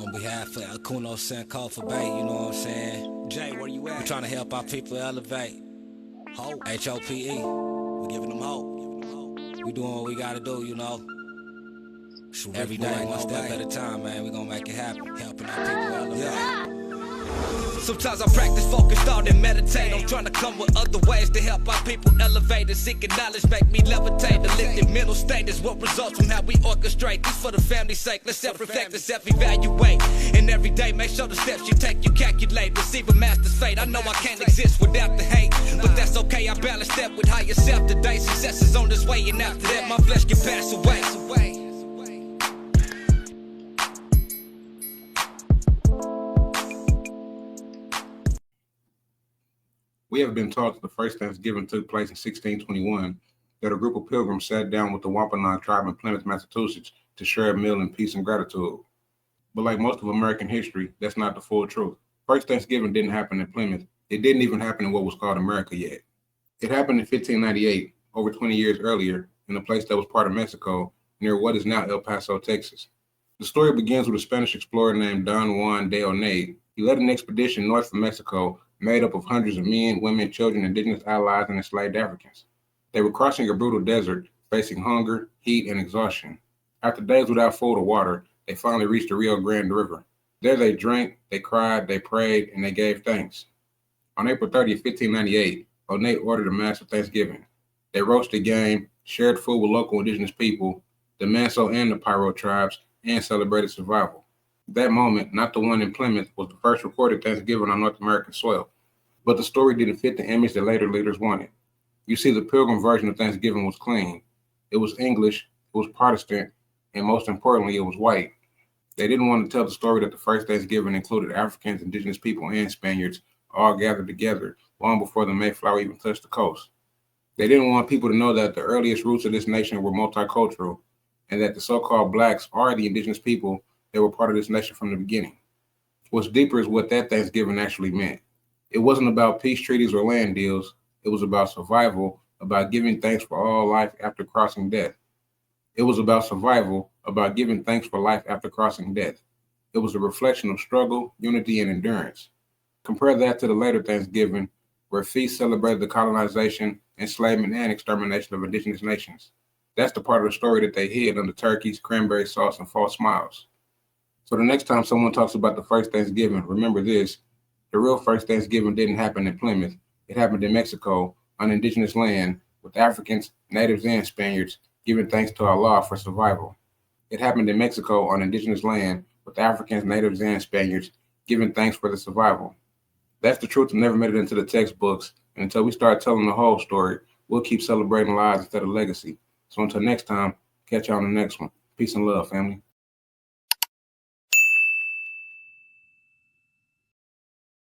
On behalf of Akuno Senko for Bay, you know what I'm saying? Jay, where you at? We're trying to help our people elevate. Hope. H-O-P-E. We're giving them hope. We doing what we gotta do, you know. Every day, one step at a time, man. We gonna make it happen. Helping our people elevate. Yeah. Sometimes I practice focus, thought, and meditate. I'm trying to come with other ways to help our people elevate and seeking knowledge, make me levitate. The lifted mental state is what results from how we orchestrate. This for the family's sake. Let's self-reflect and self-evaluate. And every day, make sure the steps you take, you calculate. Receive a master's fate. I know I can't exist without the hate, but that's okay. I balance that with higher self today. Success is on this way, and after that, my flesh can pass away. We have been taught that the first Thanksgiving took place in 1621, that a group of pilgrims sat down with the Wampanoag tribe in Plymouth, Massachusetts to share a meal in peace and gratitude. But like most of American history, that's not the full truth. First Thanksgiving didn't happen in Plymouth. It didn't even happen in what was called America yet. It happened in 1598, over 20 years earlier, in a place that was part of Mexico, near what is now El Paso, Texas. The story begins with a Spanish explorer named Don Juan de Onay. He led an expedition north from Mexico made up of hundreds of men, women, children, indigenous allies, and enslaved Africans. They were crossing a brutal desert, facing hunger, heat, and exhaustion. After days without food or water, they finally reached the Rio Grande River. There they drank, they cried, they prayed, and they gave thanks. On April 30th, 1598, Onay ordered a massive Thanksgiving. They roasted game, shared food with local indigenous people, the Manso and the Pyro tribes, and celebrated survival. That moment, not the one in Plymouth, was the first recorded Thanksgiving on North American soil. But the story didn't fit the image that later leaders wanted. You see, the Pilgrim version of Thanksgiving was clean. It was English, it was Protestant, and most importantly, it was white. They didn't want to tell the story that the first Thanksgiving included Africans, indigenous people, and Spaniards all gathered together long before the Mayflower even touched the coast. They didn't want people to know that the earliest roots of this nation were multicultural, and that the so-called blacks are the indigenous people that were part of this nation from the beginning. What's deeper is what that Thanksgiving actually meant. It wasn't about peace treaties or land deals. It was about survival, about giving thanks for all life after crossing death. It was about survival, about giving thanks for life after crossing death. It was a reflection of struggle, unity, and endurance. Compare that to the later Thanksgiving, where feasts celebrated the colonization, enslavement, and extermination of indigenous nations. That's the part of the story that they hid under turkeys, cranberry sauce, and false smiles. So the next time someone talks about the first Thanksgiving, remember this: the real first Thanksgiving didn't happen in Plymouth. It happened in Mexico, on indigenous land, with Africans, natives, and Spaniards giving thanks to Allah for survival. It happened in Mexico, on indigenous land, with Africans, natives, and Spaniards giving thanks for the survival. That's the truth that never made it into the textbooks, and until we start telling the whole story, we'll keep celebrating lives instead of legacy. So until next time, catch you on the next one. Peace and love, family.